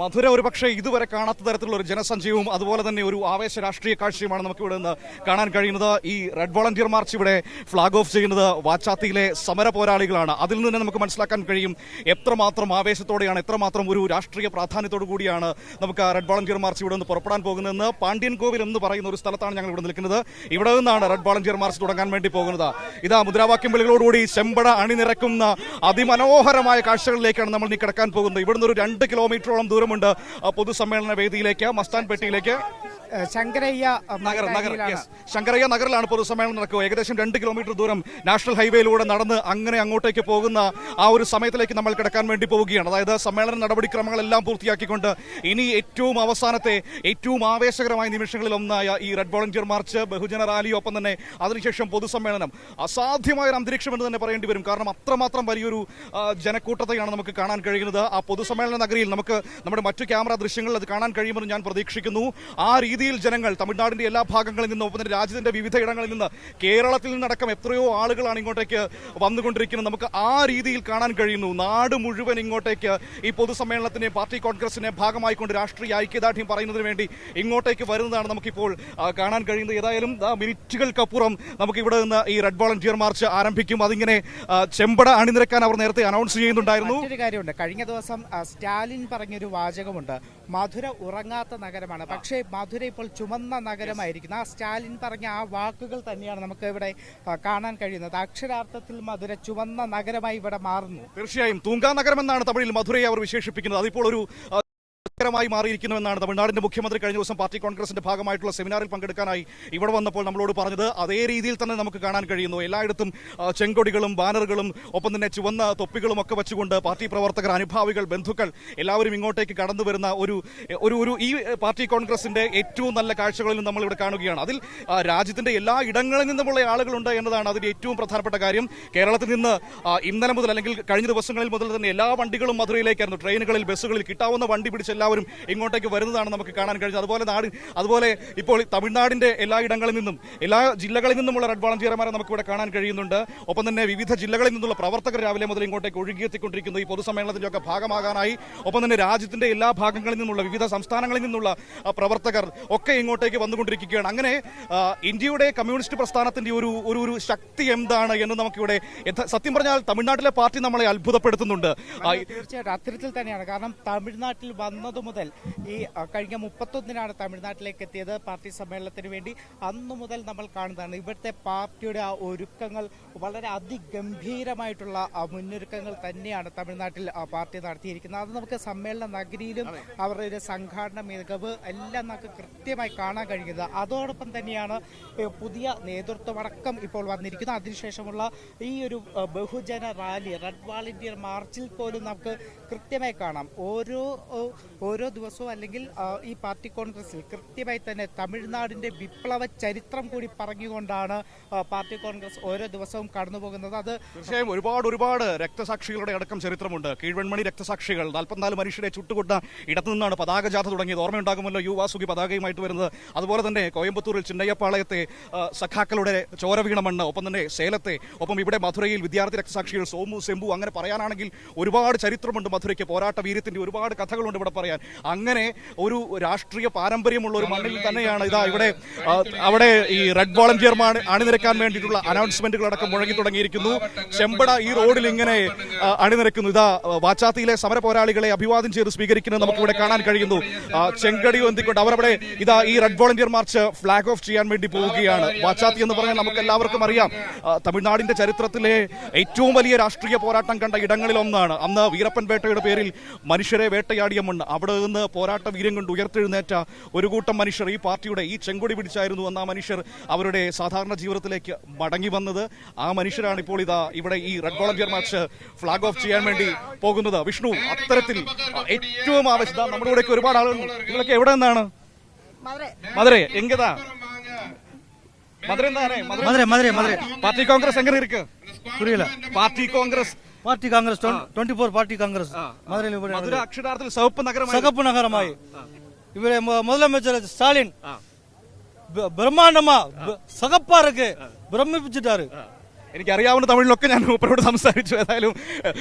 മധുര ഒരു പക്ഷേ ഇതുവരെ കാണാത്ത തരത്തിലുള്ള ഒരു ജനസഞ്ചയവും അതുപോലെ തന്നെ ഒരു ആവേശ രാഷ്ട്രീയ കാഴ്ചയുമാണ് നമുക്ക് ഇവിടെ നിന്ന് കാണാൻ കഴിയുന്നത്. ഈ റെഡ് വോളണ്ടിയർ മാർച്ച് ഇവിടെ ഫ്ളാഗ് ഓഫ് ചെയ്യുന്നത് വാച്ചാത്തിയിലെ സമര പോരാളികളാണ്. അതിൽ നിന്ന് നമുക്ക് മനസ്സിലാക്കാൻ കഴിയും എത്രമാത്രം ആവേശത്തോടെയാണ്, എത്രമാത്രം ഒരു രാഷ്ട്രീയ പ്രാധാന്യത്തോടു കൂടിയാണ് നമുക്ക് റെഡ് വോളണ്ടിയർ മാർച്ച് ഇവിടെ നിന്ന് പുറപ്പെടാൻ പോകുന്നതെന്ന്. പാണ്ഡ്യൻ കോവിൽ എന്ന് പറയുന്ന ഒരു സ്ഥലത്താണ് ഞങ്ങൾ ഇവിടെ നിൽക്കുന്നത്. ഇവിടെ നിന്നാണ് റെഡ് വോളണ്ടിയർ മാർച്ച് തുടങ്ങാൻ വേണ്ടി പോകുന്നത്. ഇതാ മുദ്രാവാക്യം വിളികളോടുകൂടി ചെമ്പട അണിനിരക്കുന്ന അതിമനോഹരമായ കാഴ്ചകളിലേക്കാണ് നമ്മൾ ഇനി കിടക്കാൻ പോകുന്നത്. ഇവിടുന്ന് ഒരു 2 കിലോമീറ്ററോളം ദൂരമുണ്ട് പൊതുസമ്മേളന വേദിയിലേക്ക്, മസ്താൻ പെട്ടിയിലേക്ക്. ശങ്കരയ്യ നഗറിലാണ് പൊതുസമ്മേളനം നടക്കുക. ഏകദേശം 2 കിലോമീറ്റർ ദൂരം നാഷണൽ ഹൈവേയിലൂടെ നടന്ന് അങ്ങനെ അങ്ങോട്ടേക്ക് പോകുന്ന ആ ഒരു സമയത്തിലേക്ക് നമ്മൾ കിടക്കാൻ വേണ്ടി പോവുകയാണ്. അതായത് സമ്മേളന നടപടിക്രമങ്ങളെല്ലാം പൂർത്തിയാക്കിക്കൊണ്ട് ഇനി ഏറ്റവും അവസാനത്തെ ഏറ്റവും ആവേശകരമായ നിമിഷങ്ങളിൽ ഒന്നായ ഈ റെഡ് വോളണ്ടിയർ മാർച്ച്, ബഹുജന റാലി, ഒപ്പം തന്നെ അതിനുശേഷം പൊതുസമ്മേളനം, അസാധ്യമായ ഒരു അന്തരീക്ഷം എന്ന് തന്നെ പറയേണ്ടി വരും. കാരണം അത്രമാത്രം വലിയൊരു ജനക്കൂട്ടത്തെയാണ് നമുക്ക് കാണാൻ കഴിയുന്നത്. ആ പൊതുസമ്മേളന നഗരിയിൽ നമുക്ക് നമ്മുടെ മറ്റു ക്യാമറ ദൃശ്യങ്ങളിൽ അത് കാണാൻ കഴിയുമെന്ന് ഞാൻ പ്രതീക്ഷിക്കുന്നു. ആ രീതിയിൽ ജനങ്ങൾ തമിഴ്നാടിന്റെ എല്ലാ ഭാഗങ്ങളിൽ നിന്നും, ഒപ്പം തന്നെ രാജ്യത്തിന്റെ വിവിധ ഇടങ്ങളിൽ നിന്ന്, കേരളത്തിൽ നിന്നടക്കം എത്രയോ ആളുകളാണ് ഇങ്ങോട്ടേക്ക് വന്നുകൊണ്ടിരിക്കുന്നത്. നമുക്ക് ആ രീതിയിൽ കാണാൻ കഴിയുന്നു. നാട് മുഴുവൻ ഇങ്ങോട്ടേക്ക് ഈ പൊതുസമ്മേളനത്തിന്റെ പാർട്ടി കോൺഗ്രസിന്റെ ഭാഗമായിക്കൊണ്ട് രാഷ്ട്രീയ ഐക്യദാർഢ്യം പറയുന്നതിന് വേണ്ടി ഇങ്ങോട്ടേക്ക് വരുന്നതാണ് നമുക്കിപ്പോൾ കാണാൻ കഴിയുന്നത്. ഏതായാലും മിനിറ്റുകൾക്കപ്പുറം നമുക്ക് ഇവിടെ നിന്ന് ഈ റെഡ് വോളണ്ടിയർ മാർച്ച് ആരംഭിക്കും. അതിങ്ങനെ ചെമ്പട അണിനിരക്കാൻ അവർ നേരത്തെ അനൗൺസ് ചെയ്യുന്നുണ്ടായിരുന്നു. മറ്റൊരു കാര്യമുണ്ട്, കഴിഞ്ഞ ദിവസം സ്റ്റാലിൻ പറഞ്ഞൊരു വാചകമുണ്ട്, മധുര ഉറങ്ങാത്ത നഗരമാണ്, പക്ഷേ മധുര ഇപ്പോൾ ചുമന്ന നഗരമായിരിക്കുന്നു. ആ സ്റ്റാലിൻ പറഞ്ഞ ആ വാക്കുകൾ തന്നെയാണ് നമുക്ക് ഇവിടെ കാണാൻ കഴിയുന്നത്. അക്ഷരാർത്ഥത്തിൽ മധുര ചുവന്ന നഗരമായി ഇവിടെ മാറുന്നു. തീർച്ചയായും തൂങ്കാ നഗരം എന്നാണ് തമിഴിൽ മധുരയെ അവർ വിശേഷിപ്പിക്കുന്നത്. അതിപ്പോൾ ഒരു ായി മാറിയിരിക്കുന്നുവെന്നാണ് തമിഴ്നാടിന്റെ മുഖ്യമന്ത്രി കഴിഞ്ഞ ദിവസം പാർട്ടി കോൺഗ്രസിന്റെ ഭാഗമായിട്ടുള്ള സെമിനാറിൽ പങ്കെടുക്കാനായി ഇവിടെ വന്നപ്പോൾ നമ്മളോട് പറഞ്ഞത്. അതേ രീതിയിൽ തന്നെ നമുക്ക് കാണാൻ കഴിയുന്നു. എല്ലായിടത്തും ചെങ്കൊടികളും ബാനറുകളും ഒപ്പം തന്നെ ചുവന്ന തൊപ്പികളും ഒക്കെ വെച്ചുകൊണ്ട് പാർട്ടി പ്രവർത്തകർ, അനുഭാവികൾ, ബന്ധുക്കൾ എല്ലാവരും ഇങ്ങോട്ടേക്ക് കടന്നു വരുന്ന ഒരു ഈ പാർട്ടി കോൺഗ്രസിന്റെ ഏറ്റവും നല്ല കാഴ്ചകളിലും നമ്മൾ ഇവിടെ കാണുകയാണ്. അതിൽ രാജ്യത്തിന്റെ എല്ലാ ഇടങ്ങളിൽ നിന്നുമുള്ള ആളുകളുണ്ട് എന്നതാണ് അതിന്റെ ഏറ്റവും പ്രധാനപ്പെട്ട കാര്യം. കേരളത്തിൽ നിന്ന് ഇന്നലെ മുതൽ, അല്ലെങ്കിൽ കഴിഞ്ഞ ദിവസങ്ങളിൽ മുതൽ തന്നെ എല്ലാ വണ്ടികളും മധുരയിലേക്കായിരുന്നു. ട്രെയിനുകളിൽ, ബസ്സുകളിൽ കിട്ടാവുന്ന വണ്ടി പിടിച്ച് എല്ലാവരും ഇങ്ങോട്ടേക്ക് വരുന്നതാണ് നമുക്ക് കാണാൻ കഴിയുന്നത്. അതുപോലെ ഇപ്പോൾ തമിഴ്നാടിന്റെ എല്ലാ ഇടങ്ങളിൽ നിന്നും, എല്ലാ ജില്ലകളിൽ നിന്നുമുള്ള റെഡ് വോളണ്ടിയർമാരെ നമുക്ക് ഇവിടെ കാണാൻ കഴിയുന്നുണ്ട്. ഒപ്പം തന്നെ വിവിധ ജില്ലകളിൽ നിന്നുള്ള പ്രവർത്തകർ രാവിലെ മുതൽ ഇങ്ങോട്ടേക്ക് ഒഴുകിയെത്തിക്കൊണ്ടിരിക്കുന്നു ഈ പൊതുസമ്മേളനത്തിന്റെ ഒക്കെ ഭാഗമാകാനായി. ഒപ്പം തന്നെ രാജ്യത്തിന്റെ എല്ലാ ഭാഗങ്ങളിൽ നിന്നുള്ള, വിവിധ സംസ്ഥാനങ്ങളിൽ നിന്നുള്ള പ്രവർത്തകർ ഒക്കെ ഇങ്ങോട്ടേക്ക് വന്നുകൊണ്ടിരിക്കുകയാണ്. അങ്ങനെ ഇന്ത്യയുടെ കമ്മ്യൂണിസ്റ്റ് പ്രസ്ഥാനത്തിന്റെ ഒരു ശക്തി എന്താണ് എന്ന് നമുക്കിവിടെ, സത്യം പറഞ്ഞാൽ തമിഴ്നാട്ടിലെ പാർട്ടി നമ്മളെ അത്ഭുതപ്പെടുത്തുന്നുണ്ട്. തീർച്ചയായിട്ടും അത്തരത്തിൽ തന്നെയാണ്. കാരണം തമിഴ്നാട്ടിൽ വന്നതു മുതൽ, ഈ കഴിഞ്ഞ 31-നാണ് തമിഴ്നാട്ടിലേക്ക് എത്തിയത് പാർട്ടി സമ്മേളനത്തിന് വേണ്ടി. അന്നു മുതൽ നമ്മൾ കാണുന്നതാണ് ഇവിടുത്തെ പാർട്ടിയുടെ ആ ഒരുക്കങ്ങൾ. വളരെ അതിഗംഭീരമായിട്ടുള്ള മുന്നൊരുക്കങ്ങൾ തന്നെയാണ് തമിഴ്നാട്ടിൽ പാർട്ടി നടത്തിയിരിക്കുന്നത്. അത് നമുക്ക് സമ്മേളന നഗരിയിലും അവരുടെ ഒരു സംഘാടന മികവ് എല്ലാം നമുക്ക് കൃത്യമായി കാണാൻ കഴിയുന്നത്. അതോടൊപ്പം തന്നെയാണ് പുതിയ നേതൃത്വമടക്കം ഇപ്പോൾ വന്നിരിക്കുന്നത്. അതിനുശേഷമുള്ള ഈ ഒരു ബഹുജന റാലി, റെഡ് വോളണ്ടിയർ മാർച്ചിൽ പോലും നമുക്ക് കൃത്യമായി കാണാം. ഓരോ ദിവസവും, അല്ലെങ്കിൽ ഈ പാർട്ടി കോൺഗ്രസിൽ കൃത്യമായി തന്നെ തമിഴ്നാടിന്റെ വിപ്ലവ ചരിത്രം കൂടി പറഞ്ഞുകൊണ്ടാണ് പാർട്ടി കോൺഗ്രസ് ഓരോ ദിവസവും കടന്നുപോകുന്നത്. അത് തീർച്ചയായും ഒരുപാട് രക്തസാക്ഷികളുടെ അടക്കം ചരിത്രമുണ്ട്. കീഴ്വെൺമണി രക്തസാക്ഷികൾ 44 മനുഷ്യരെ ചുട്ടുകൊണ്ട ഇടത്തു നിന്നാണ് പതാക ജാഥ തുടങ്ങിയത്. ഓർമ്മയുണ്ടാകുമല്ലോ യു വാസുകി പതാകയുമായിട്ട് വരുന്നത്. അതുപോലെ തന്നെ കോയമ്പത്തൂരിൽ ചിന്നയ്യപ്പാളയത്തെ സഖാക്കളുടെ ചോര വീണ മണ്ണ്, ഒപ്പം തന്നെ സേലത്തെ, ഒപ്പം ഇവിടെ മധുരയിൽ വിദ്യാർത്ഥി രക്തസാക്ഷികൾ സോമു, സെമ്പു, അങ്ങനെ പറയാനാണെങ്കിൽ ഒരുപാട് ചരിത്രമുണ്ട് മധുരയ്ക്ക്. പോരാട്ട വീര്യത്തിന്റെ ഒരുപാട് കഥകളുണ്ട് ഇവിടെ പറയാൻ. അങ്ങനെ ഒരു രാഷ്ട്രീയ പാരമ്പര്യമുള്ള ഒരു മണ്ണിൽ തന്നെയാണ് ഇതാ ഇവിടെ അവിടെ ഈ റെഡ് വോളണ്ടിയർമാർ അണിനിരക്കാൻ വേണ്ടിയിട്ടുള്ള അനൗൺസ്മെന്റുകളടക്കം മുഴങ്ങി തുടങ്ങിയിരിക്കുന്നു. ചെമ്പട ഈ റോഡിൽ ഇങ്ങനെ അണിനിരക്കുന്നു. ഇതാ വാച്ചാത്തിയിലെ സമര പോരാളികളെ അഭിവാദ്യം ചെയ്ത് സ്വീകരിക്കുന്നത് നമുക്ക് ഇവിടെ കാണാൻ കഴിയുന്നു. ചെങ്കടി എന്തിക്കൊണ്ട് അവരവിടെ ഇതാ ഈ red volunteer March flag off ചെയ്യാൻ വേണ്ടി പോവുകയാണ്. വാച്ചാത്തി എന്ന് പറഞ്ഞാൽ നമുക്ക് എല്ലാവർക്കും അറിയാം, തമിഴ്നാടിന്റെ ചരിത്രത്തിലെ ഏറ്റവും വലിയ രാഷ്ട്രീയ പോരാട്ടം കണ്ട ഇടങ്ങളിൽ ഒന്നാണ്. അന്ന് വീരപ്പൻ വേട്ടയുടെ പേരിൽ മനുഷ്യരെ വേട്ടയാടിയ മണ്ണ്. അവിടെ നിന്ന് പോരാട്ട വീര്യം കൊണ്ട് ഉയർത്തെഴുന്നേറ്റ ഒരു കൂട്ടം മനുഷ്യർ ഈ പാർട്ടിയുടെ ഈ ചെങ്കൊടി പിടിച്ചായിരുന്നു അന്ന് ആ മനുഷ്യർ അവരുടെ സാധാരണ ജീവിതത്തിലേക്ക് മടങ്ങി വന്നത്. ആ മനുഷ്യരാണ് ഇപ്പോൾ ഇതാ ഇവിടെ ഈ red volunteer March flag off ചെയ്യാൻ വേണ്ടി പോകുന്നത്. വിഷ്ണു, അത്തരത്തിൽ ഏറ്റവും ആവശ്യത നമ്മുടെ ഇവിടേക്ക് ഒരുപാട് ആളുകൾ. നിങ്ങളൊക്കെ എവിടെ നിന്നാണ്? മധുര. എങ്കതാ മധുര. പാർട്ടി കോൺഗ്രസ് എങ്ങനെ ഇരിക്ക്? പാർട്ടി കോൺഗ്രസ് 24 பார்ட்டி காங்கிரஸ் மதுரை அக்ஷரார்த்தத்தில் சிவப்பு நகரமாய் இவரே முதலமைச்சர் ஸ்டாலின் பிரம்மாண்டமா சகப்பா இருக்கு, பிரமிപ്പിച്ചിട്ടാரு. എനിക്കറിയാവുന്ന തമിഴിലൊക്കെ ഞാൻ മൂപ്പരോട് സംസാരിച്ചു. ഏതായാലും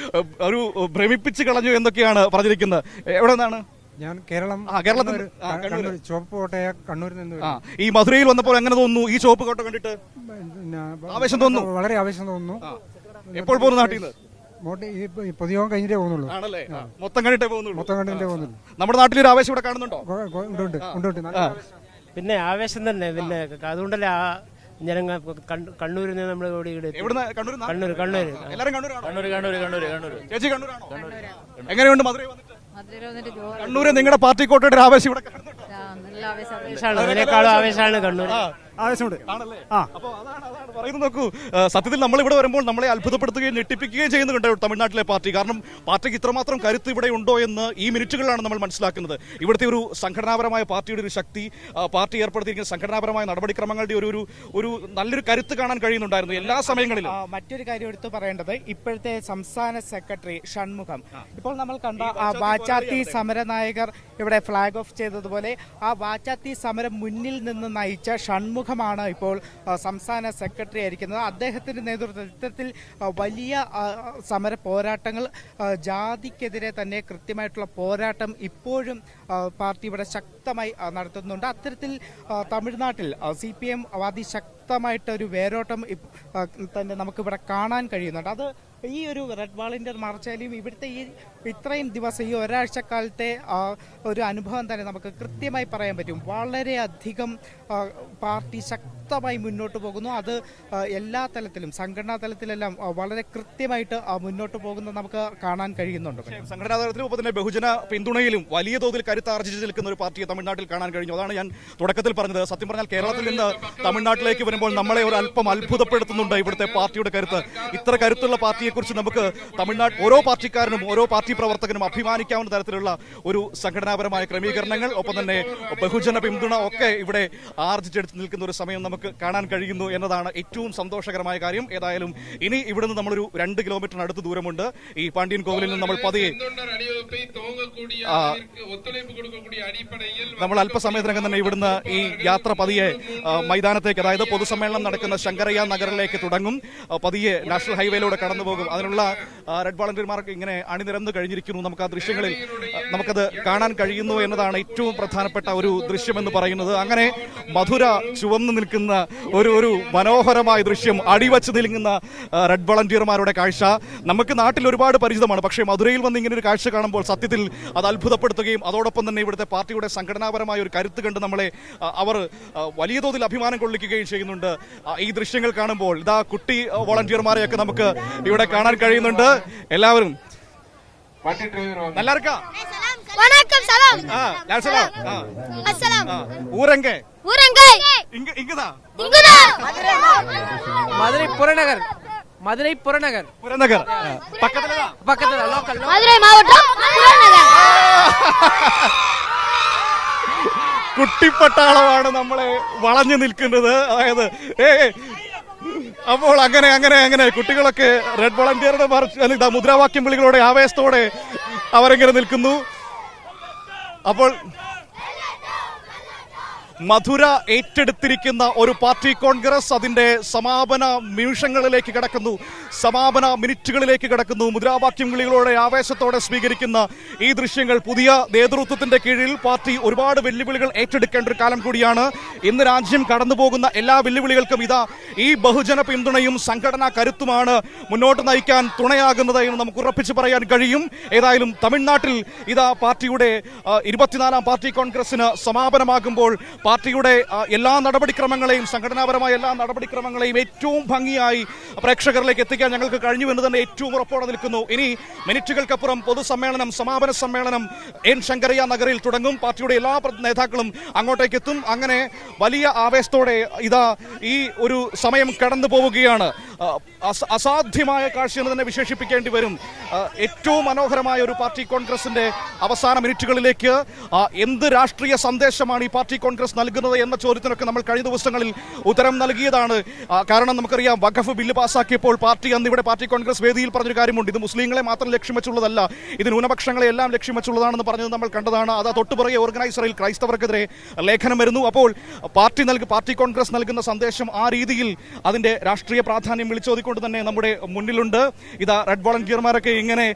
ഒരു ഭ്രമിപ്പിച്ച് കളഞ്ഞു എന്നൊക്കെയാണ് പറഞ്ഞിരിക്കുന്നത്. എവിടെ നിന്നാണ്? ഞാൻ കേരളം കേരളത്തിൽ കണ്ണൂർ, ചുവപ്പ് കോട്ടയ കണ്ണൂരിൽ നിന്ന് ഈ മധുരയിൽ വന്നപ്പോൾ എങ്ങനെ തോന്നുന്നു ഈ ചുവപ്പ് കോട്ട കണ്ടിട്ട്? പിന്നെ ആവേശം തോന്നുന്നു, വളരെ ആവേശം തോന്നുന്നു. എപ്പോൾ പോകുന്നു നാട്ടിൽ നിന്ന്? ഈ പൊതുയോഗം കഴിഞ്ഞിട്ടേ പോകുന്നുള്ളൂ. ആണല്ലേ, മൊത്തം കണ്ടിട്ടേ പോകുന്നുള്ളൂ. മൊത്തം കണ്ടിട്ടേ പോകുന്നുള്ളൂ. നമ്മുടെ നാട്ടിലൊരു ആവേശം ഇവിടെ കാണുന്നുണ്ടോ? ഉണ്ട്. നല്ല ആവേശം. പിന്നെ ആവേശം തന്നെ, പിന്നെ അതുകൊണ്ടല്ലേ ആ ജനങ്ങൾ കണ്ണൂരിൽ നിന്ന് നമ്മൾ കണ്ണൂർ എല്ലാരും കണ്ണൂരാണോ? ചേച്ചി കണ്ണൂരാണോ? എങ്ങനെയുണ്ട് മധുരയിൽ വന്നിട്ട്? കണ്ണൂര് നിങ്ങളുടെ പാർട്ടി കോട്ടയുടെ ഒരു ആവേശം ഇവിടെ കാണുന്നുണ്ടോ? അതിനേക്കാളും ആവേശമാണ് കണ്ണൂർ. ആവേശമുണ്ട് ആണല്ലേ? അപ്പൊ അതാണ് പറയുന്നത്. നോക്കൂ, സത്യത്തിൽ നമ്മൾ ഇവിടെ വരുമ്പോൾ നമ്മളെ അത്ഭുതപ്പെടുത്തുകയും ഞെട്ടിപ്പിക്കുകയും ചെയ്യുന്നുണ്ട് തമിഴ്നാട്ടിലെ പാർട്ടി. കാരണം പാർട്ടിക്ക് ഇത്രമാത്രം കരുത്ത് ഇവിടെ ഉണ്ടോ എന്ന് ഈ മിനിറ്റുകളിലാണ് നമ്മൾ മനസ്സിലാക്കുന്നത്. ഇവിടുത്തെ ഒരു സംഘടനാപരമായ പാർട്ടിയുടെ ഒരു ശക്തി, പാർട്ടി ഏർപ്പെടുത്തിയിരിക്കുന്ന സംഘടനാപരമായ നടപടിക്രമങ്ങളുടെ ഒരു നല്ലൊരു കരുത്ത് കാണാൻ കഴിയുന്നുണ്ടായിരുന്നു എല്ലാ സമയങ്ങളിലും. മറ്റൊരു കാര്യം എടുത്തു പറയേണ്ടത് ഇപ്പോഴത്തെ സംസ്ഥാന സെക്രട്ടറി ഷൺമുഖം, ഇപ്പോൾ നമ്മൾ കണ്ട വാച്ചാത്തി സമരനായകർ ഇവിടെ ഫ്ലാഗ് ഓഫ് ചെയ്തതുപോലെ ആ വാച്ചാത്തി സമരം മുന്നിൽ നിന്ന് നയിച്ച ഷൺമുഖമാണ് ഇപ്പോൾ സംസ്ഥാന സെക്രട്ടറി ആയിരിക്കുന്നത്. അദ്ദേഹത്തിന്റെ നേതൃത്വത്തിൽ ഇത്തരത്തിൽ വലിയ സമര പോരാട്ടങ്ങൾ, ജാതിക്കെതിരെ തന്നെ കൃത്യമായിട്ടുള്ള പോരാട്ടം ഇപ്പോഴും പാർട്ടി ഇവിടെ ശക്തമായി നടത്തുന്നുണ്ട്. അത്തരത്തിൽ തമിഴ്നാട്ടിൽ CPM അതിശക്തമായിട്ടൊരു വേരോട്ടം തന്നെ നമുക്കിവിടെ കാണാൻ കഴിയുന്നുണ്ട്. അത് ഈ ഒരു റെഡ് വാളണ്ടിയർ മാർച്ചായാലും ഇവിടുത്തെ ഈ ഇത്രയും ദിവസം ഈ ഒരാഴ്ചക്കാലത്തെ ഒരു അനുഭവം തന്നെ നമുക്ക് കൃത്യമായി പറയാൻ പറ്റും. വളരെയധികം പാർട്ടി ശക്തമായി മുന്നോട്ട് പോകുന്നു. അത് എല്ലാ തലത്തിലും, സംഘടനാ തലത്തിലെല്ലാം വളരെ കൃത്യമായിട്ട് മുന്നോട്ട് പോകുന്നത് നമുക്ക് കാണാൻ കഴിയുന്നുണ്ട്. സംഘടനാ തലത്തിലും ഒപ്പം തന്നെ ബഹുജന പിന്തുണയിലും വലിയ തോതിൽ കരുത്താർജിച്ച് നിൽക്കുന്ന ഒരു പാർട്ടിയെ തമിഴ്നാട്ടിൽ കാണാൻ കഴിഞ്ഞു. അതാണ് ഞാൻ തുടക്കത്തിൽ പറഞ്ഞത്. സത്യം പറഞ്ഞാൽ കേരളത്തിൽ നിന്ന് തമിഴ്നാട്ടിലേക്ക് വരുമ്പോൾ നമ്മളെ ഒരു അല്പം അത്ഭുതപ്പെടുത്തുന്നുണ്ട് ഇവിടുത്തെ പാർട്ടിയുടെ കരുത്ത്. ഇത്ര കരുത്തുള്ള പാർട്ടിയെക്കുറിച്ച് നമുക്ക് തമിഴ്നാട് ഓരോ പാർട്ടിക്കാരനും ഓരോ പാർട്ടി പ്രവർത്തകനും അഭിമാനിക്കാവുന്ന തരത്തിലുള്ള ഒരു സംഘടനാപരമായ ക്രമീകരണങ്ങൾ, ഒപ്പം തന്നെ ബഹുജന പിന്തുണ ഒക്കെ ഇവിടെ ആർജിച്ചെടുത്ത് നിൽക്കുന്ന ഒരു സമയം നമുക്ക് കാണാൻ കഴിയുന്നു എന്നതാണ് ഏറ്റവും സന്തോഷകരമായ കാര്യം. ഏതായാലും ഇനി ഇവിടുന്ന് നമ്മളൊരു 2 കിലോമീറ്ററിനടുത്ത് ദൂരമുണ്ട്. ഈ പാണ്ഡ്യൻ കോവിലിൽ നിന്ന് നമ്മൾ അല്പസമയത്തിനകം തന്നെ ഇവിടുന്ന് ഈ യാത്ര പതിയെ മൈതാനത്തേക്ക്, അതായത് പൊതുസമ്മേളനം നടക്കുന്ന ശങ്കരയ്യ നഗറിലേക്ക് തുടങ്ങും. പതിയെ നാഷണൽ ഹൈവേയിലൂടെ കടന്നുപോകും. അതിനുള്ള റെഡ് വാളണ്ടിയർമാർക്ക് ഇങ്ങനെ അണിനിരന്ന് കഴിഞ്ഞിരിക്കുന്നു. നമുക്ക് ആ ദൃശ്യങ്ങളിൽ നമുക്കത് കാണാൻ കഴിയുന്നു എന്നതാണ് ഏറ്റവും പ്രധാനപ്പെട്ട ഒരു ദൃശ്യമെന്ന് പറയുന്നത്. അങ്ങനെ മധുര ചുവന്നു നിൽക്കുന്ന ഒരു മനോഹരമായ ദൃശ്യം, അടിവച്ച് നിൽക്കുന്ന റെഡ് വളണ്ടിയർമാരുടെ കാഴ്ച നമുക്ക് നാട്ടിൽ ഒരുപാട് പരിചിതമാണ്. പക്ഷേ മധുരയിൽ വന്ന് ഇങ്ങനെ ഒരു കാഴ്ച കാണുമ്പോൾ സത്യത്തിൽ അത് അത്ഭുതപ്പെടുത്തുകയും അതോടൊപ്പം തന്നെ ഇവിടുത്തെ പാർട്ടിയുടെ സംഘടനാപരമായ ഒരു കരുത്ത് കണ്ട് നമ്മളെ അവർ വലിയ തോതിൽ അഭിമാനം കൊള്ളിക്കുകയും ചെയ്യുന്നുണ്ട്. ഈ ദൃശ്യങ്ങൾ കാണുമ്പോൾ ഇതാ കുട്ടി വോളണ്ടിയർമാരെയൊക്കെ നമുക്ക് ഇവിടെ കാണാൻ കഴിയുന്നുണ്ട്. എല്ലാവരും നല്ല இருக்கா? வணக்கம் சலாம். லால் சலாம். அஸ்ஸலாம். ஊரங்க? ஊரங்கை. இங்கதா. இங்கதா. மதுரை புறநகர். மதுரை புறநகர். புறநகர். பக்கத்துல லோக்கல். மதுரை மாவட்டம் புறநகர். കുട്ടിപ്പട്ടാളമാണ് നമ്മളെ വളഞ്ഞു നിൽക്കുന്നത്. അതായത് അപ്പോൾ അങ്ങനെ കുട്ടികളൊക്കെ റെഡ് വളണ്ടിയറുടെ മുദ്രാവാക്യം വിളികളോടെ ആവേശത്തോടെ അവരെങ്ങനെ നിൽക്കുന്നു. അപ്പോൾ മധുര ഏറ്റെടുത്തിരിക്കുന്ന ഒരു പാർട്ടി കോൺഗ്രസ് അതിന്റെ സമാപന നിമിഷങ്ങളിലേക്ക് കടക്കുന്നു, സമാപന മിനിറ്റുകളിലേക്ക് കടക്കുന്നു. മുദ്രാവാക്യം വിളികളോടെ ആവേശത്തോടെ സ്വീകരിക്കുന്ന ഈ ദൃശ്യങ്ങൾ പുതിയ നേതൃത്വത്തിന്റെ കീഴിൽ പാർട്ടി ഒരുപാട് വെല്ലുവിളികൾ ഏറ്റെടുക്കേണ്ട ഒരു കാലം കൂടിയാണ്. ഇന്ന് രാജ്യം കടന്നുപോകുന്ന എല്ലാ വെല്ലുവിളികൾക്കും ഇതാ ഈ ബഹുജന പിന്തുണയും സംഘടനാ കരുത്തുമാണ് മുന്നോട്ട് നയിക്കാൻ തുണയാകുന്നത് എന്ന് നമുക്ക് ഉറപ്പിച്ചു പറയാൻ കഴിയും. ഏതായാലും തമിഴ്നാട്ടിൽ ഇതാ പാർട്ടിയുടെ 24ാം പാർട്ടി കോൺഗ്രസിന് സമാപനമാകുമ്പോൾ പാർട്ടിയുടെ എല്ലാ നടപടിക്രമങ്ങളെയും, സംഘടനാപരമായ എല്ലാ നടപടിക്രമങ്ങളെയും ഏറ്റവും ഭംഗിയായി പ്രേക്ഷകരിലേക്ക് എത്തിക്കാൻ ഞങ്ങൾക്ക് കഴിഞ്ഞു എന്ന് തന്നെ ഏറ്റവും ഉറപ്പോടെ നിൽക്കുന്നു. ഇനി മിനിറ്റുകൾക്കപ്പുറം പൊതുസമ്മേളനം, സമാപന സമ്മേളനം ശങ്കരയ്യ നഗറിൽ തുടങ്ങും. പാർട്ടിയുടെ എല്ലാ നേതാക്കളും അങ്ങോട്ടേക്ക് എത്തും. അങ്ങനെ വലിയ ആവേശത്തോടെ ഇതാ ഈ ഒരു സമയം കടന്നു പോവുകയാണ്. അസാധ്യമായ കാഴ്ച എന്ന് തന്നെ വിശേഷിപ്പിക്കേണ്ടി വരും. ഏറ്റവും മനോഹരമായ ഒരു പാർട്ടി കോൺഗ്രസിന്റെ അവസാന മിനിറ്റുകളിലേക്ക് എന്ത് രാഷ്ട്രീയ സന്ദേശമാണ് ഈ പാർട്ടി കോൺഗ്രസ് നൽകുന്നത് എന്ന ചോദ്യത്തിനൊക്കെ നമ്മൾ കഴിഞ്ഞ ദിവസങ്ങളിൽ ഉത്തരം നൽകിയതാണ്. കാരണം നമുക്കറിയാം, വഖഫ് ബില്ല് പാസ്സാക്കിയപ്പോൾ പാർട്ടി അന്ന് ഇവിടെ പാർട്ടി കോൺഗ്രസ് വേദിയിൽ പറഞ്ഞൊരു കാര്യമുണ്ട്, ഇത് മുസ്ലിങ്ങളെ മാത്രം ലക്ഷ്യം വെച്ചുള്ളതല്ല, ഇത് ന്യൂനപക്ഷങ്ങളെ എല്ലാം ലക്ഷ്യം വെച്ചുള്ളതാണെന്ന് പറഞ്ഞത് നമ്മൾ കണ്ടതാണ്. അത് തൊട്ടുപുറകെ ഓർഗനൈസറിൽ ക്രൈസ്തവർക്കെതിരെ ലേഖനം വരുന്നു. അപ്പോൾ പാർട്ടി കോൺഗ്രസ് നൽകുന്ന സന്ദേശം ആ രീതിയിൽ അതിന്റെ രാഷ്ട്രീയ പ്രാധാന്യം വിളിച്ചോതിക്കൊണ്ട് തന്നെ നമ്മുടെ മുന്നിലുണ്ട്. ഇതാ റെഡ് വോളണ്ടിയർമാരൊക്കെ ഇങ്ങനെ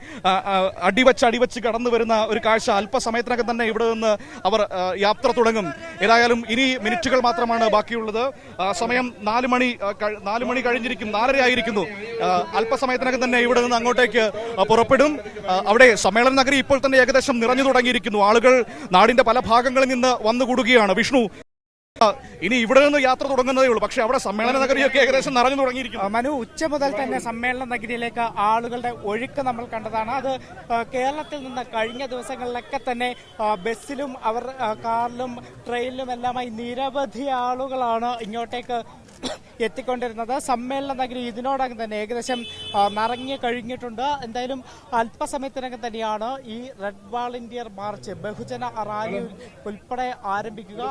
അടിവച്ച് കടന്നു വരുന്ന ഒരു കാഴ്ച. അല്പസമയത്തിനകം തന്നെ ഇവിടെ നിന്ന് അവർ യാത്ര തുടങ്ങും. ഏതായാലും ഇനി മിനിറ്റുകൾ മാത്രമാണ് ബാക്കിയുള്ളത്. സമയം 4 മണി കഴിഞ്ഞിരിക്കും, 4:30 ആയിരിക്കുന്നു. അല്പസമയത്തിനകം തന്നെ ഇവിടെ നിന്ന് അങ്ങോട്ടേക്ക് പുറപ്പെടും. അവിടെ സമ്മേളന നഗരി ഇപ്പോൾ തന്നെ ഏകദേശം നിറഞ്ഞു തുടങ്ങിയിരിക്കുന്നു. ആളുകൾ നാടിന്റെ പല ഭാഗങ്ങളിൽ നിന്ന് വന്നുകൂടുകയാണ്. വിഷ്ണു, ഇനി ഇവിടെ നിന്ന് യാത്ര തുടങ്ങുന്നതേ ഉള്ളൂ, പക്ഷെ അവിടെ സമ്മേളന നഗരിയൊക്കെ ഏകദേശം നിറഞ്ഞു തുടങ്ങിയിരിക്കുന്നു. മനു, ഉച്ച മുതൽ തന്നെ സമ്മേളന നഗരിയിലേക്ക് ആളുകളുടെ ഒഴുക്ക് നമ്മൾ കണ്ടതാണ്. അത് കേരളത്തിൽ നിന്ന് കഴിഞ്ഞ ദിവസങ്ങളിലൊക്കെ തന്നെ ബസ്സിലും കാറിലും ട്രെയിനിലും എല്ലാമായി നിരവധി ആളുകളാണ് ഇങ്ങോട്ടേക്ക് എത്തിക്കൊണ്ടിരുന്നത്. സമ്മേളന നഗരി ഇതിനോടകം തന്നെ ഏകദേശം നിറഞ്ഞു കഴിഞ്ഞിട്ടുണ്ട്. എന്തായാലും അല്പസമയത്തിനകം തന്നെയാണ് ഈ റെഡ് വാളണ്ടിയർ മാർച്ച്, ബഹുജന റാലി ഉൾപ്പെടെ ആരംഭിക്കുക.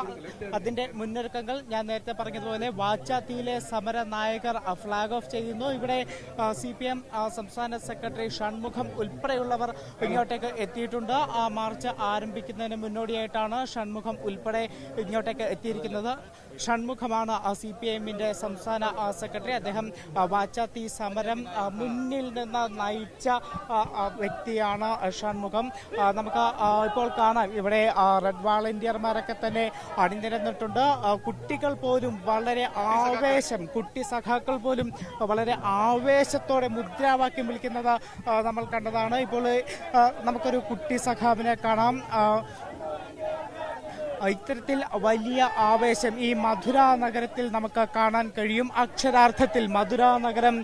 അതിന്റെ മുന്നൊരുക്കങ്ങൾ ഞാൻ നേരത്തെ പറഞ്ഞതുപോലെ വാച്ചാത്തിയിലെ സമര നായകർ ഫ്ലാഗ് ഓഫ് ചെയ്യുന്നു. ഇവിടെ CPM സംസ്ഥാന സെക്രട്ടറി ഷൺമുഖം ഉൾപ്പെടെയുള്ളവർ ഇങ്ങോട്ടേക്ക് എത്തിയിട്ടുണ്ട്. ആ മാർച്ച് ആരംഭിക്കുന്നതിന് മുന്നോടിയായിട്ടാണ് ഷൺമുഖം ഉൾപ്പെടെ ഇങ്ങോട്ടേക്ക് എത്തിയിരിക്കുന്നത്. ഷൺമുഖമാണ് CPM-ന്റെ സംസ്ഥാന സെക്രട്ടറി. അദ്ദേഹം വാച്ചാത്തി സമരം മുന്നിൽ നിന്ന് നയിച്ച വ്യക്തിയാണ് ഷൺമുഖം. നമുക്ക് ഇപ്പോൾ കാണാം, ഇവിടെ റെഡ് വാളണ്ടിയർമാരൊക്കെ തന്നെ അണിനിരന്നിട്ടുണ്ട്. കുട്ടികൾ പോലും വളരെ കുട്ടി സഖാക്കൾ പോലും വളരെ ആവേശത്തോടെ മുദ്രാവാക്യം വിളിക്കുന്നത് നമ്മൾ കണ്ടതാണ്. ഇപ്പോൾ നമുക്കൊരു കുട്ടി സഖാവിനെ കാണാം. ഇത്തരത്തിൽ വലിയ ആവേശം ഈ മധുര നഗരത്തിൽ നമുക്ക് കാണാൻ കഴിയും. അക്ഷരാർത്ഥത്തിൽ മധുര നഗരം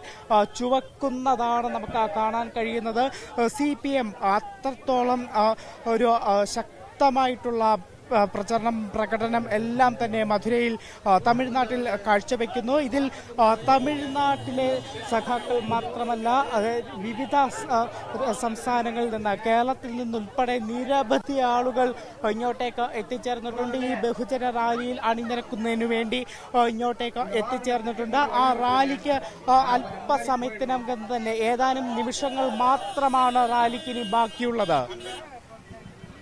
ചുവക്കുന്നതാണ് നമുക്ക് കാണാൻ കഴിയുന്നത്. CPM അത്രത്തോളം ഒരു ശക്തമായിട്ടുള്ള പ്രകടനം എല്ലാം തന്നെ മധുരയിൽ തമിഴ്നാട്ടിൽ കാഴ്ചവെക്കുന്നു. ഇതിൽ തമിഴ്നാട്ടിലെ സഖാക്കൾ മാത്രമല്ല, വിവിധ സംസ്ഥാനങ്ങളിൽ നിന്ന്, കേരളത്തിൽ നിന്നുൾപ്പെടെ നിരവധി ആളുകൾ ഇങ്ങോട്ടേക്ക് എത്തിച്ചേർന്നിട്ടുണ്ട്. ഈ ബഹുജന റാലിയിൽ അണിനിരക്കുന്നതിനു വേണ്ടി ഇങ്ങോട്ടേക്ക് എത്തിച്ചേർന്നിട്ടുണ്ട്. ആ റാലിക്ക് അല്പസമയത്തിനകം തന്നെ, ഏതാനും നിമിഷങ്ങൾ മാത്രമാണ് റാലിക്ക് ഇനി ബാക്കിയുള്ളത്.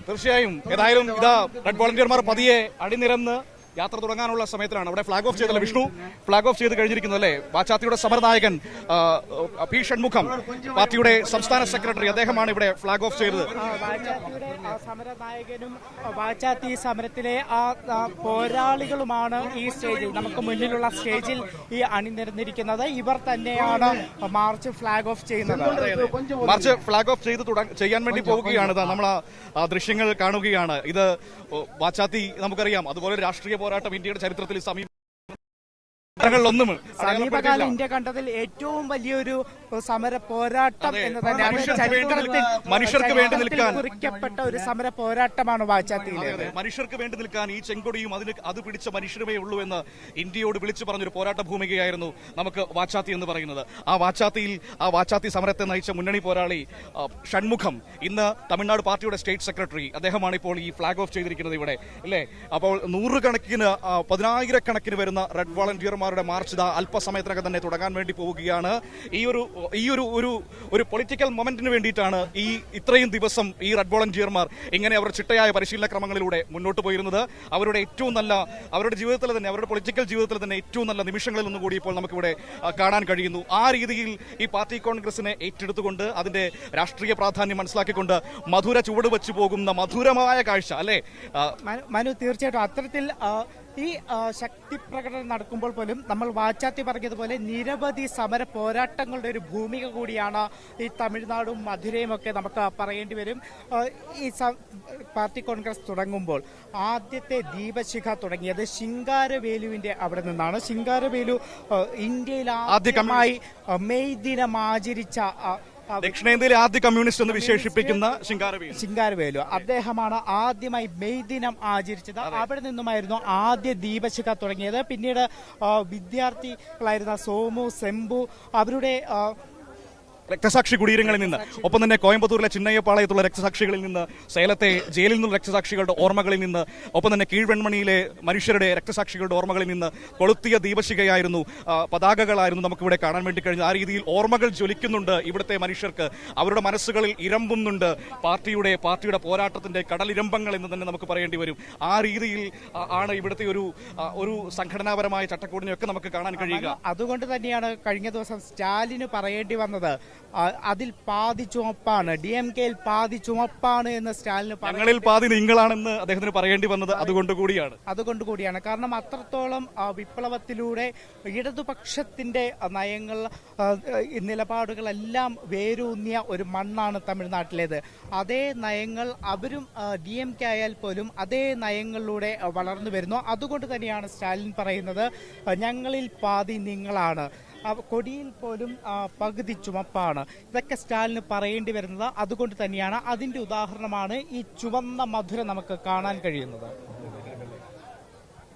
തീർച്ചയായും. ഏതായാലും ഇതാ റെഡ് വോളണ്ടിയർമാർ പതിയെ അണിനിരന്ന് യാത്ര തുടങ്ങാനുള്ള സമയത്തിലാണ്. അവിടെ ഫ്ലാഗ് ഓഫ് ചെയ്തല്ലേ വിഷ്ണു? ഫ്ലാഗ് ഓഫ് ചെയ്ത് കഴിഞ്ഞിരിക്കുന്നു അല്ലേ? വാച്ചാത്തിയുടെ സമരനായകൻ P. ഷൺമുഖം, പാർട്ടിയുടെ സംസ്ഥാന സെക്രട്ടറി, അദ്ദേഹമാണ് ഇവിടെ ഫ്ലാഗ് ഓഫ് ചെയ്തത്. വാച്ചാത്തിയുടെ സമരനായകനും വാച്ചാത്തി സമരത്തിലെ പോരാളികളുമാണ് ഈ സ്റ്റേജിൽ, നമുക്ക് മുന്നിലുള്ള സ്റ്റേജിൽ ഈ അണിനിരന്നിരിക്കുന്നത്. ഇവർ തന്നെയാണ് മാർച്ച് ഫ്ലാഗ് ഓഫ് ചെയ്യുന്നത്. മാർച്ച് ഫ്ലാഗ് ഓഫ് ചെയ്യാൻ വേണ്ടി പോവുകയാണ്. നമ്മൾ ആ ദൃശ്യങ്ങൾ കാണുകയാണ്. ഇത് വാച്ചാത്തി നമുക്കറിയാം, അതുപോലെ രാഷ്ട്രീയ പോരാട്ടം ഇന്ത്യയുടെ ചരിത്രത്തിൽ സമീപകാല ഇന്ത്യ കണ്ടതിൽ ഏറ്റവും വലിയൊരു സമര പോരാട്ടം എന്ന് തന്നെയാണ് ചരിത്രത്തിൽ മനുഷ്യർക്ക് വേണ്ടി നിൽക്കാൻ കുറിക്കപ്പെട്ട ഒരു സമര പോരാട്ടമാണ് വാച്ചാത്തിയിലെ. മനുഷ്യർക്ക് വേണ്ടി നിൽക്കാൻ ഈ ചെങ്കൊടിയും അത് പിടിച്ച മനുഷ്യരുമേ ഉള്ളൂ എന്ന് ഇന്ത്യയോട് വിളിച്ചു പറഞ്ഞൊരു പോരാട്ട ഭൂമികയായിരുന്നു നമുക്ക് വാച്ചാത്തി എന്ന് പറയുന്നത്. ആ വാച്ചാത്തി സമരത്തെ നയിച്ച മുന്നണി പോരാളി ഷൺമുഖം ഇന്ന് തമിഴ്നാട് പാർട്ടിയുടെ സ്റ്റേറ്റ് സെക്രട്ടറി, അദ്ദേഹമാണ് ഇപ്പോൾ ഈ ഫ്ലാഗ് ഓഫ് ചെയ്തിരിക്കുന്നത് ഇവിടെ, അല്ലേ? അപ്പോൾ 10,000 വരുന്ന റെഡ് വോളണ്ടിയർമാർ മാർച്ച് അല്പസമയത്തിനകം തന്നെ തുടങ്ങാൻ വേണ്ടി പോവുകയാണ്. ഈ ഒരു പൊളിറ്റിക്കൽ മൊമെന്റിന് വേണ്ടിയിട്ടാണ് ഇത്രയും ദിവസം ഈ റെഡ് വോളണ്ടിയർമാർ ഇങ്ങനെ അവർ ചിട്ടയായ പരിശീലന ക്രമങ്ങളിലൂടെ മുന്നോട്ട് പോയിരുന്നത്. അവരുടെ ജീവിതത്തിൽ തന്നെ, അവരുടെ പൊളിറ്റിക്കൽ ജീവിതത്തിൽ തന്നെ ഏറ്റവും നല്ല നിമിഷങ്ങളിൽ ഒന്നും കൂടി ഇപ്പോൾ നമുക്കിവിടെ കാണാൻ കഴിയുന്നു. ആ രീതിയിൽ ഈ പാർട്ടി കോൺഗ്രസിനെ ഏറ്റെടുത്തുകൊണ്ട് അതിന്റെ രാഷ്ട്രീയ പ്രാധാന്യം മനസ്സിലാക്കിക്കൊണ്ട് മധുര ചുവട് വെച്ച് പോകുന്ന മധുരമായ കാഴ്ച, അല്ലേ മനു? തീർച്ചയായിട്ടും അത്തരത്തിൽ ഈ ശക്തി പ്രകടനം നടക്കുമ്പോൾ പോലും നമ്മൾ വാച്ചാത്തി പറഞ്ഞതുപോലെ നിരവധി സമര പോരാട്ടങ്ങളുടെ ഒരു ഭൂമിക കൂടിയാണ് ഈ തമിഴ്നാടും മധുരയും ഒക്കെ നമുക്ക് പറയേണ്ടി വരും. ഈ പാർട്ടി കോൺഗ്രസ് തുടങ്ങുമ്പോൾ ആദ്യത്തെ ദീപശിഖ തുടങ്ങിയത് ശിങ്കാരവേലുവിന്റെ അവിടെ നിന്നാണ്. ശിങ്കാരവേലു ഇന്ത്യയിൽ ആദ്യമായി മെയ് ദിനം ആചരിച്ച, ദക്ഷിണേന്ത്യയിലെ ആദ്യ കമ്മ്യൂണിസ്റ്റ് എന്ന് വിശേഷിപ്പിക്കുന്ന ശിങ്കാരവേലു, അദ്ദേഹമാണ് ആദ്യമായി മെയ് ദിനം ആചരിച്ചത്. അവിടെ നിന്നുമായിരുന്നു ആദ്യ ദീപശിഖ തുടങ്ങിയത്. പിന്നീട് വിദ്യാർത്ഥികളായിരുന്ന സോമു, സെമ്പു, അവരുടെ രക്തസാക്ഷി കുടീരങ്ങളിൽ നിന്ന്, ഒപ്പം തന്നെ കോയമ്പത്തൂരിലെ ചിന്നയ്യപ്പാളയത്തുള്ള രക്തസാക്ഷികളിൽ നിന്ന്, സേലത്തെ ജയിലിൽ നിന്നുള്ള രക്തസാക്ഷികളുടെ ഓർമ്മകളിൽ നിന്ന്, ഒപ്പം തന്നെ കീഴ്വെൺമണിയിലെ മനുഷ്യരുടെ രക്തസാക്ഷികളുടെ ഓർമ്മകളിൽ നിന്ന് കൊളുത്തിയ ദീപശിഖയായിരുന്നു, പതാകകളായിരുന്നു നമുക്കിവിടെ കാണാൻ വേണ്ടി കഴിഞ്ഞത്. ആ രീതിയിൽ ഓർമ്മകൾ ജ്വലിക്കുന്നുണ്ട് ഇവിടുത്തെ മനുഷ്യർക്ക്, അവരുടെ മനസ്സുകളിൽ ഇരമ്പുന്നുണ്ട് പാർട്ടിയുടെ പോരാട്ടത്തിന്റെ കടലിരമ്പങ്ങൾ എന്ന് തന്നെ നമുക്ക് പറയേണ്ടി വരും. ആ രീതിയിൽ ആണ് ഇവിടുത്തെ ഒരു സംഘടനാപരമായ ചട്ടക്കൂടിനെയൊക്കെ നമുക്ക് കാണാൻ കഴിയുക. അതുകൊണ്ട് തന്നെയാണ് കഴിഞ്ഞ ദിവസം സ്റ്റാലിന് പറയേണ്ടി വന്നത് അതിൽ പാതി ചുമപ്പാണ്, DMK-യിൽ പാതി ചുമപ്പാണ് എന്ന് സ്റ്റാലിന് ഞങ്ങളിൽ പാതി നിങ്ങളാണെന്ന് അദ്ദേഹത്തിന് പറയേണ്ടി വന്നത് അതുകൊണ്ട് കൂടിയാണ്. കാരണം അത്രത്തോളം വിപ്ലവത്തിലൂടെ ഇടതുപക്ഷത്തിന്റെ നയങ്ങൾ, നിലപാടുകളെല്ലാം വേരൂന്നിയ ഒരു മണ്ണാണ് തമിഴ്നാട്ടിലേത്. അതേ നയങ്ങൾ അവരും DMK ആയാൽ പോലും അതേ നയങ്ങളിലൂടെ വളർന്നു വരുന്നു. അതുകൊണ്ട് തന്നെയാണ് സ്റ്റാലിൻ പറയുന്നത് ഞങ്ങളിൽ പാതി നിങ്ങളാണ്, കൊടിയിൽ പോലും പകുതി ചുമപ്പാണ്. ഇതൊക്കെ സ്റ്റാലിന് പറയേണ്ടി വരുന്നത് അതുകൊണ്ട് തന്നെയാണ്. അതിന്റെ ഉദാഹരണമാണ് ഈ ചുവന്ന മധുര നമുക്ക് കാണാൻ കഴിയുന്നത്.